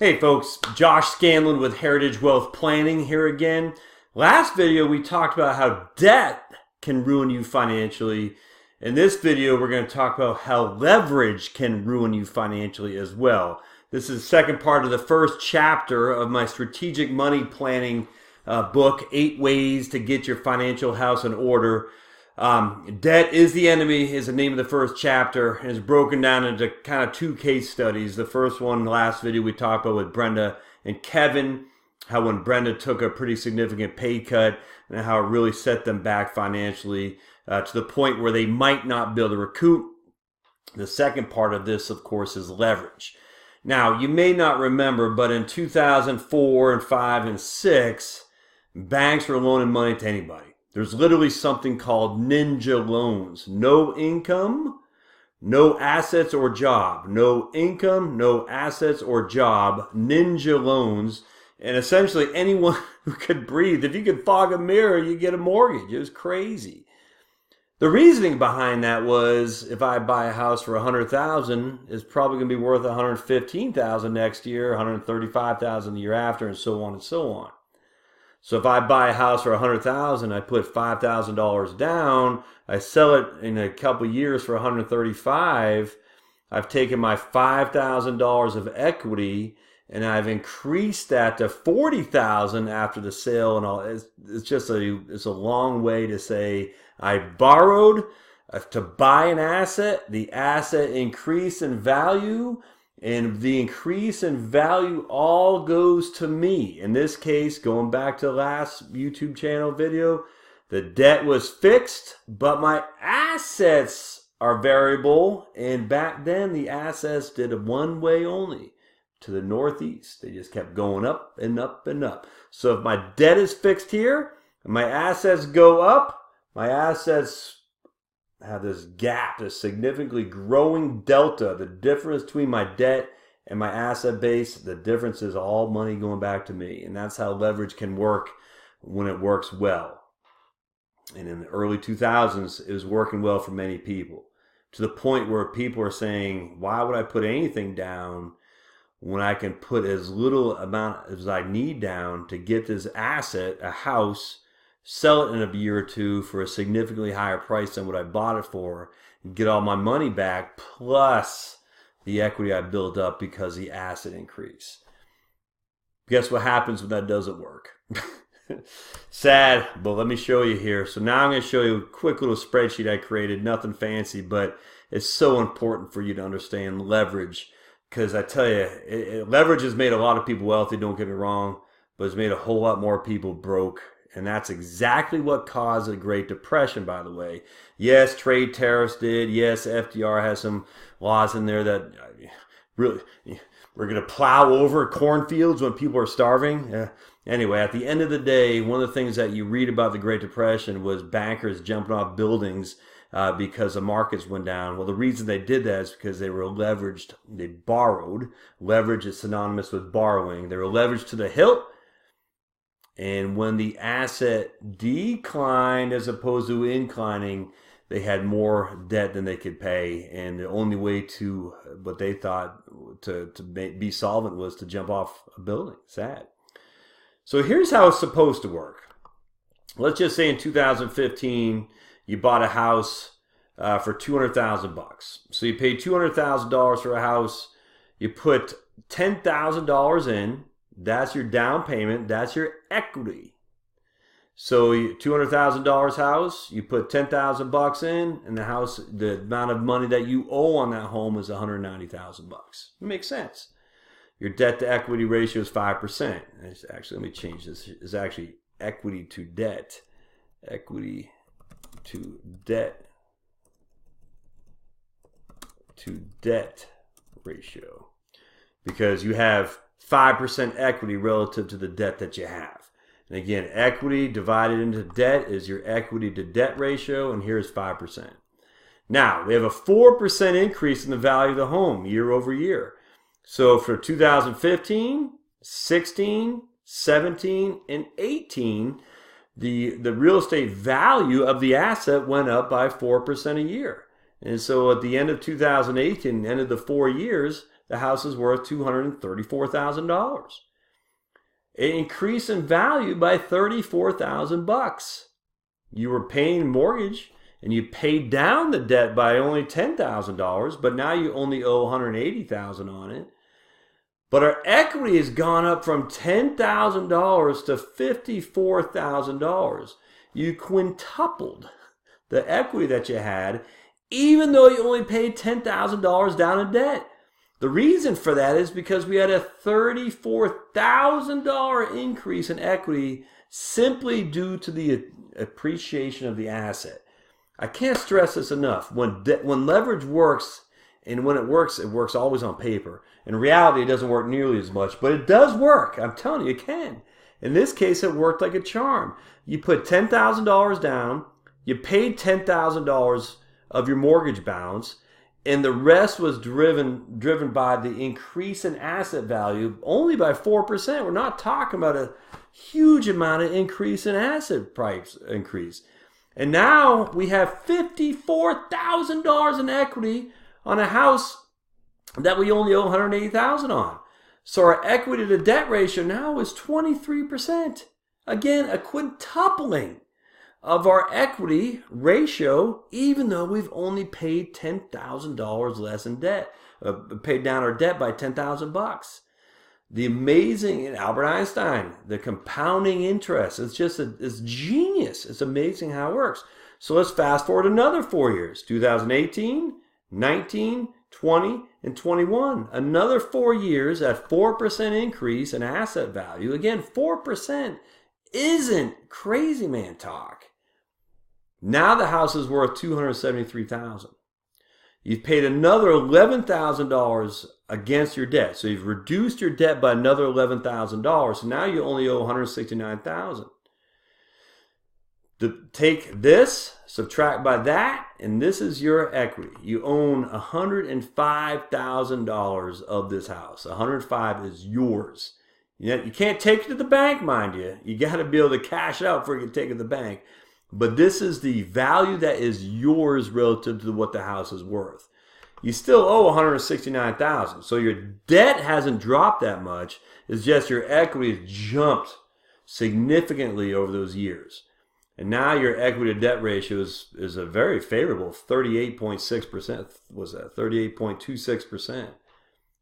Hey folks, Josh Scanlon with Heritage Wealth Planning here again. Last video we talked about how debt can ruin you financially. In this video we're going to talk about how leverage can ruin you financially as well. This is the second part of the first chapter of my strategic money planning book, 8 Ways to Get Your Financial House in Order. Debt is the Enemy is the name of the first chapter, and it's broken down into kind of 2 case studies. The first one, the last video we talked about with Brenda and Kevin, how when Brenda took a pretty significant pay cut and how it really set them back financially to the point where they might not be able to recoup. The second part of this, of course, is leverage. Now, you may not remember, but in 2004 and 5 and 6, banks were loaning money to anybody. There's literally something called ninja loans. No income, no assets or job. No income, no assets or job. Ninja loans. And essentially anyone who could breathe, if you could fog a mirror, you get a mortgage. It was crazy. The reasoning behind that was if I buy a house for $100,000, it's probably going to be worth $115,000 next year, $135,000 the year after, and so on and so on. So if I buy a house for $100,000, I put $5,000 down, I sell it in a couple years for $135,000, I've taken my $5,000 of equity and I've increased that to $40,000 after the sale and all. It's just it's a long way to say I borrowed to buy an asset, the asset increased in value, and the increase in value all goes to me. In this case, going back to the last YouTube channel video, the debt was fixed, but my assets are variable. And back then, the assets did a one way only, to the northeast. They just kept going up and up and up. So if my debt is fixed here, and my assets go up, my assets have this gap, this significantly growing delta, the difference between my debt and my asset base. The difference is all money going back to me. And that's how leverage can work when it works well. And in the early 2000s, it was working well for many people, to the point where people are saying, why would I put anything down when I can put as little amount as I need down to get this asset, a house, sell it in a year or two for a significantly higher price than what I bought it for, and get all my money back, plus the equity I built up because the asset increase. Guess what happens when that doesn't work? Sad, but let me show you here. So now I'm going to show you a quick little spreadsheet I created. Nothing fancy, but it's so important for you to understand leverage, because I tell you, leverage has made a lot of people wealthy, don't get me wrong, but it's made a whole lot more people broke. And that's exactly what caused the Great Depression, by the way. Yes, trade tariffs did. Yes, FDR has some laws in there that really, we're going to plow over cornfields when people are starving. Anyway, at the end of the day, one of the things that you read about the Great Depression was bankers jumping off buildings because the markets went down. Well, the reason they did that is because they were leveraged. They borrowed. Leverage is synonymous with borrowing. They were leveraged to the hilt. And when the asset declined as opposed to inclining, they had more debt than they could pay. And the only way to, what they thought to be solvent was to jump off a building. Sad. So here's how it's supposed to work. Let's just say in 2015, you bought a house for $200,000. So you paid $200,000 for a house. You put $10,000 in. That's your down payment. That's your equity. So $200,000 house, you put $10,000 in, and the house, the amount of money that you owe on that home is $190,000. It makes sense. Your debt to equity ratio is 5%. Actually, let me change this. It's actually equity to debt. Equity to debt. To debt ratio. Because you have 5% equity relative to the debt that you have. And again, equity divided into debt is your equity to debt ratio, and here's 5%. Now, we have a 4% increase in the value of the home year over year. So for 2015, 16, 17, and 18, the real estate value of the asset went up by 4% a year. And so at the end of 2018, end of the 4 years, the house is worth $234,000. It increased in value by $34,000. You were paying mortgage and you paid down the debt by only $10,000, but now you only owe $180,000 on it. But our equity has gone up from $10,000 to $54,000. You quintupled the equity that you had, even though you only paid $10,000 down in debt. The reason for that is because we had a $34,000 increase in equity simply due to the appreciation of the asset. I can't stress this enough. When leverage works, and when it works always on paper. In reality, it doesn't work nearly as much, but it does work. I'm telling you, it can. In this case, it worked like a charm. You put $10,000 down, you paid $10,000 of your mortgage balance, and the rest was driven by the increase in asset value only by 4%. We're not talking about a huge amount of increase in asset price increase. And now we have $54,000 in equity on a house that we only owe $180,000 on. So our equity to debt ratio now is 23%. Again, a quintupling of our equity ratio, even though we've only paid $10,000 less in debt, paid down our debt by $10,000. The amazing, and Albert Einstein, the compounding interest, it's genius. It's amazing how it works. So let's fast forward another 4 years, 2018, 19, 20, and 21. Another 4 years at 4% increase in asset value. Again, 4% isn't crazy man talk. Now the house is worth $273,000. You've paid another $11,000 against your debt. So you've reduced your debt by another $11,000. So now you only owe $169,000. To take this, subtract by that, and this is your equity. You own $105,000 of this house. $105,000 is yours. You can't take it to the bank, mind you. You got to be able to cash it out before you can take it to the bank. But this is the value that is yours relative to what the house is worth. You still owe $169,000. So your debt hasn't dropped that much. It's just your equity has jumped significantly over those years. And now your equity to debt ratio is a very favorable 38.6%. Was that 38.26%?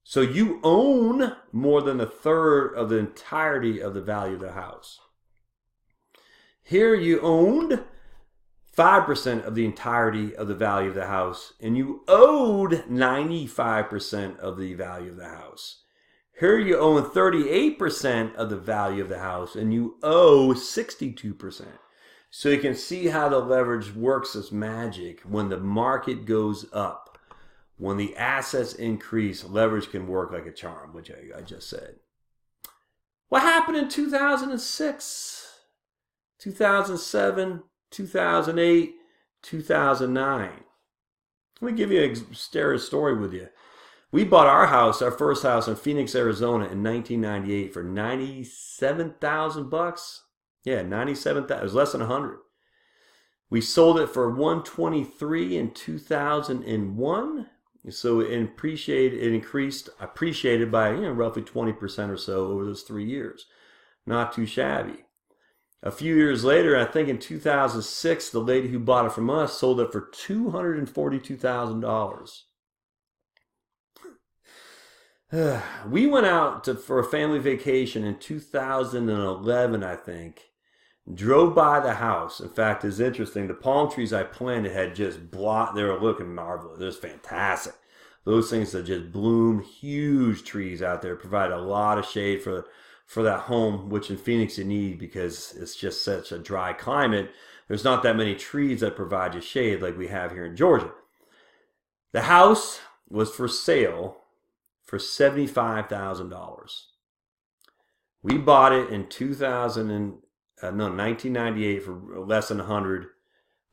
So you own more than a third of the entirety of the value of the house. Here you owned 5% of the entirety of the value of the house, and you owed 95% of the value of the house. Here you own 38% of the value of the house, and you owe 62%. So you can see how the leverage works as magic. When the market goes up, when the assets increase, leverage can work like a charm, which I just said. What happened in 2006? 2007, 2008, 2009. Let me give you a story with you. We bought our house, our first house in Phoenix, Arizona in 1998 for $97,000. Yeah, 97,000. It was less than 100. We sold it for $123 in 2001. So it appreciated by roughly 20% or so over those 3 years. Not too shabby. A few years later, I think in 2006, the lady who bought it from us sold it for $242,000. We went out for a family vacation in 2011, I think. Drove by the house. In fact, it's interesting. The palm trees I planted had just they were looking marvelous. It was fantastic. Those things that just bloom, huge trees out there, provide a lot of shade for that home, which in Phoenix you need because it's just such a dry climate. There's not that many trees that provide you shade like we have here in Georgia. The house was for sale for $75,000. We bought it in 1998 for less than 100.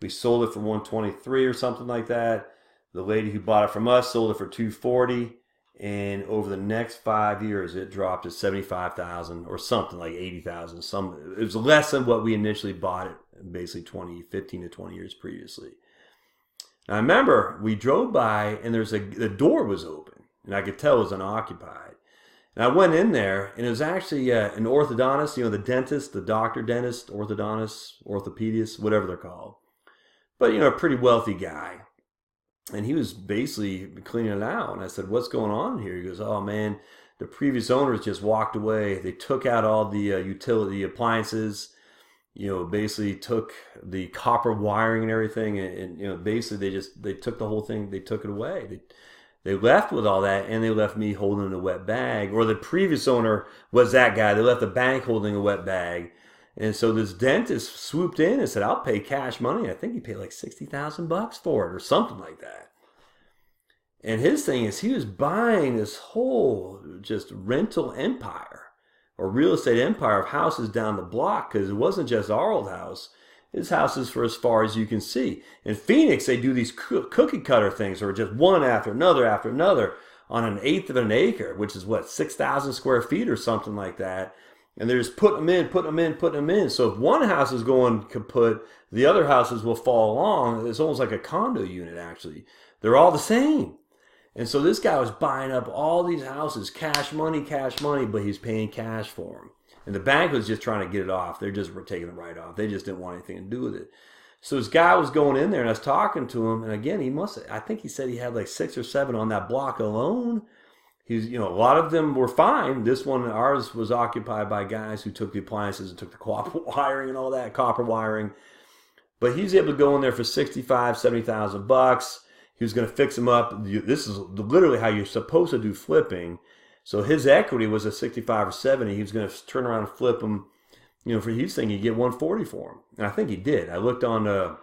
We sold it for 123 or something like that. The lady who bought it from us sold it for 240. And over the next 5 years, it dropped to $75,000 or something like $80,000. It was less than what we initially bought it, basically 15 to 20 years previously. Now, I remember we drove by and the door was open. and I could tell it was unoccupied. And I went in there, and it was actually an orthodontist, the dentist, the doctor, dentist, orthodontist, orthopedist, whatever they're called. But, a pretty wealthy guy. And he was basically cleaning it out. And I said, what's going on here? He goes, oh, man, the previous owners just walked away. They took out all the utility appliances, basically took the copper wiring and everything. And basically they took the whole thing. They took it away. They left with all that, and they left me holding a wet bag. Or the previous owner was that guy. They left the bank holding a wet bag. And so this dentist swooped in and said, I'll pay cash money. I think he paid like $60,000 for it or something like that. And his thing is he was buying this whole just rental empire or real estate empire of houses down the block, because it wasn't just our old house. His houses for as far as you can see. In Phoenix, they do these cookie cutter things, or just one after another on an eighth of an acre, which is 6,000 square feet or something like that. And they're just putting them in. So if one house is going kaput, the other houses will fall along. It's almost like a condo unit, actually. They're all the same. And so this guy was buying up all these houses, cash money, but he's paying cash for them. And the bank was just trying to get it off. They just were taking it right off. They just didn't want anything to do with it. So this guy was going in there, and I was talking to him. And again, I think he said he had like 6 or 7 on that block alone. A lot of them were fine. This one, ours, was occupied by guys who took the appliances and took the copper wiring and all that, copper wiring. But he was able to go in there for $65,000, $70,000. He was going to fix them up. This is literally how you're supposed to do flipping. So his equity was a 65 or 70. He was going to turn around and flip them. For he was thinking he'd get 140 for him. And I think he did. I looked on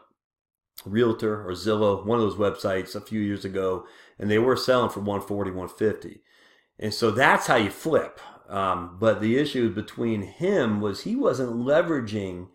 Realtor or Zillow, one of those websites, a few years ago, and they were selling for 140, 150. And so that's how you flip. But the issue between him was he wasn't leveraging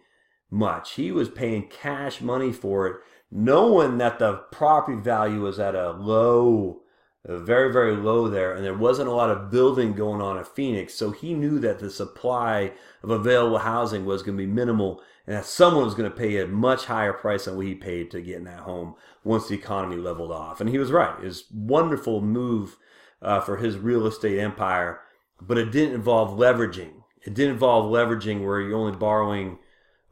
much. He was paying cash money for it, knowing that the property value was at a low, very, very low there, and there wasn't a lot of building going on in Phoenix. So he knew that the supply of available housing was going to be minimal, and that someone was going to pay a much higher price than what he paid to get in that home once the economy leveled off. And he was right. It was a wonderful move for his real estate empire, but it didn't involve leveraging. It didn't involve leveraging where you're only borrowing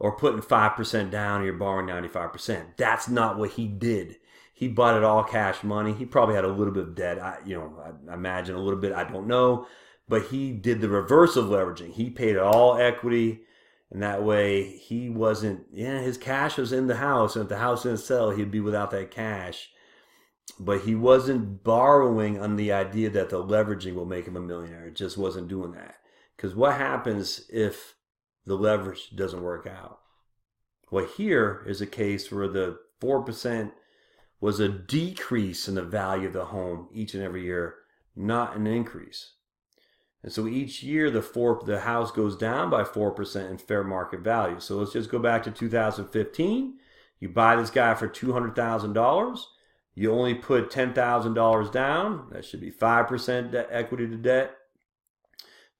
or putting 5% down and you're borrowing 95%. That's not what he did. He bought it all cash money. He probably had a little bit of debt. I imagine a little bit. I don't know. But he did the reverse of leveraging. He paid it all equity. And that way he wasn't, his cash was in the house. And if the house didn't sell, he'd be without that cash. But he wasn't borrowing on the idea that the leveraging will make him a millionaire. It just wasn't doing that. Because what happens if the leverage doesn't work out? Well, here is a case where the 4% was a decrease in the value of the home each and every year, not an increase. And so each year the house goes down by 4% in fair market value. So let's just go back to 2015. You buy this guy for $200,000. You only put $10,000 down. That should be 5% equity to debt.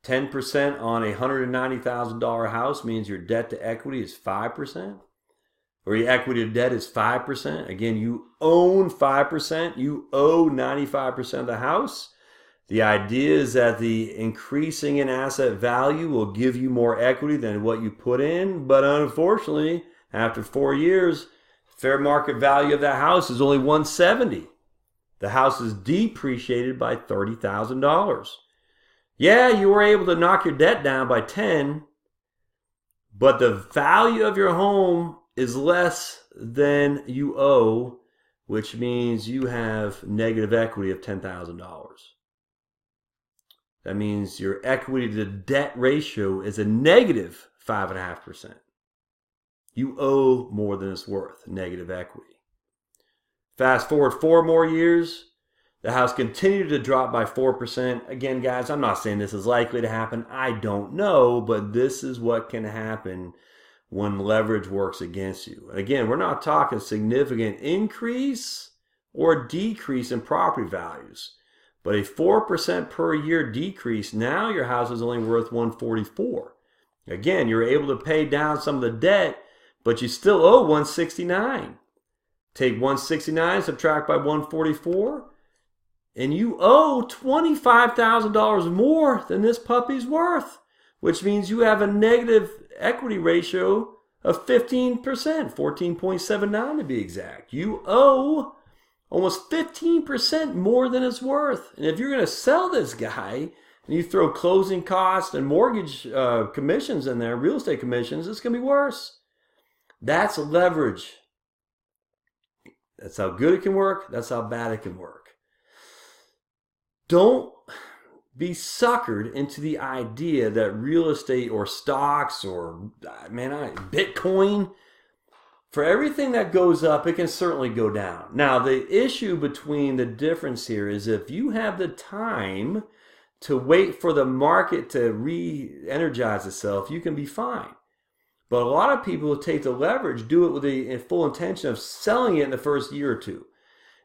10% on a $190,000 house means your debt to equity is 5%. Or your equity to debt is 5%. Again, you own 5%. You owe 95% of the house. The idea is that the increasing in asset value will give you more equity than what you put in. But unfortunately, after 4 years, fair market value of that house is only $170,000. The house is depreciated by $30,000. Yeah, you were able to knock your debt down by 10, but the value of your home is less than you owe, which means you have negative equity of $10,000. That means your equity to debt ratio is a negative 5.5%. You owe more than it's worth, negative equity. Fast forward 4 more years, the house continued to drop by 4%. Again, guys, I'm not saying this is likely to happen. I don't know, but this is what can happen when leverage works against you. And again, we're not talking significant increase or decrease in property values, but a 4% per year decrease. Now your house is only worth $144,000. Again, you're able to pay down some of the debt, but you still owe $169,000. Take $169,000, subtract by $144,000, and you owe $25,000 more than this puppy's worth, which means you have a negative equity ratio of 15%, 14.79 to be exact. You owe almost 15% more than it's worth. And if you're going to sell this guy and you throw closing costs and mortgage commissions in there, real estate commissions, it's going to be worse. That's leverage. That's how good it can work. That's how bad it can work. Don't be suckered into the idea that real estate or stocks or, Bitcoin, for everything that goes up, it can certainly go down. Now, the issue between the difference here is if you have the time to wait for the market to re-energize itself, you can be fine. But a lot of people who take the leverage do it with the full intention of selling it in the first year or two.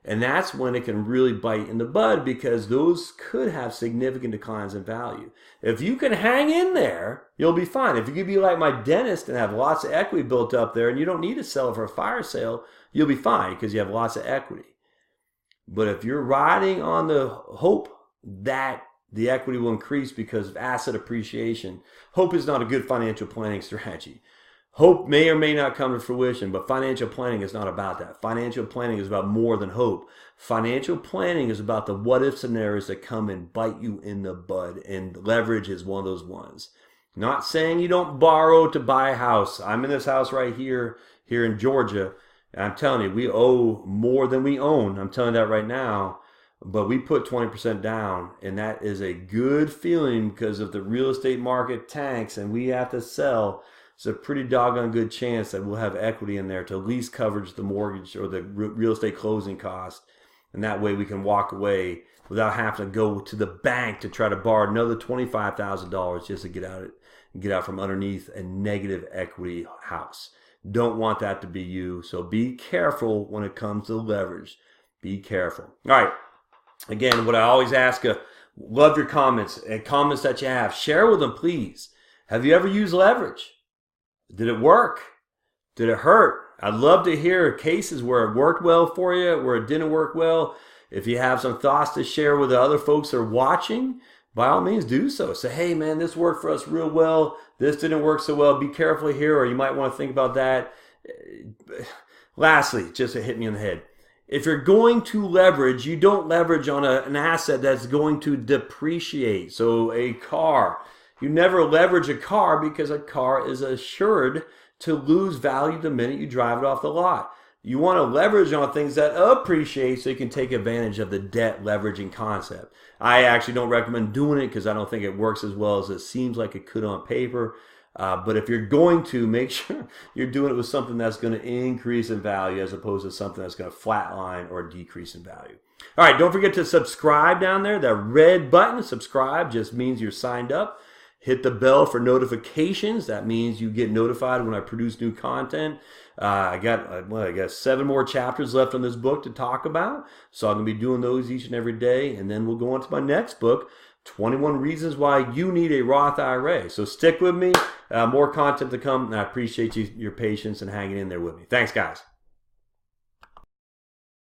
And that's when it can really bite in the bud, because those could have significant declines in value. If you can hang in there, you'll be fine. If you could be like my dentist and have lots of equity built up there and you don't need to sell it for a fire sale, you'll be fine because you have lots of equity. But if you're riding on the hope that the equity will increase because of asset appreciation, hope is not a good financial planning strategy. Hope may or may not come to fruition, but financial planning is not about that. Financial planning is about more than hope. Financial planning is about the what-if scenarios that come and bite you in the bud, and leverage is one of those ones. Not saying you don't borrow to buy a house. I'm in this house right here in Georgia, and I'm telling you, we owe more than we own. I'm telling you that right now, but we put 20% down, and that is a good feeling because if the real estate market tanks and we have to sell, it's a pretty doggone good chance that we'll have equity in there to at least coverage the mortgage or the real estate closing cost. And that way we can walk away without having to go to the bank to try to borrow another $25,000 just to get out from underneath a negative equity house. Don't want that to be you. So be careful when it comes to leverage. Be careful. All right. Again, what I always ask, love your comments and comments that you have. Share with them, please. Have you ever used leverage? Did it work? Did it hurt? I'd love to hear cases where it worked well for you, where it didn't work well. If you have some thoughts to share with the other folks that are watching, by all means do so. Say, hey man, this worked for us real well. This didn't work so well. Be careful here, or you might want to think about that. Lastly, just to hit me in the head. If you're going to leverage, you don't leverage on an asset that's going to depreciate. So a car. You never leverage a car because a car is assured to lose value the minute you drive it off the lot. You want to leverage on things that appreciate so you can take advantage of the debt leveraging concept. I actually don't recommend doing it because I don't think it works as well as it seems like it could on paper. But if you're going to, make sure you're doing it with something that's going to increase in value as opposed to something that's going to flatline or decrease in value. All right, don't forget to subscribe down there. That red button, subscribe, just means you're signed up. Hit the bell for notifications. That means you get notified when I produce new content. I got 7 more chapters left on this book to talk about. So I'm going to be doing those each and every day. And then we'll go on to my next book, 21 Reasons Why You Need a Roth IRA. So stick with me. More content to come. And I appreciate your patience and hanging in there with me. Thanks, guys.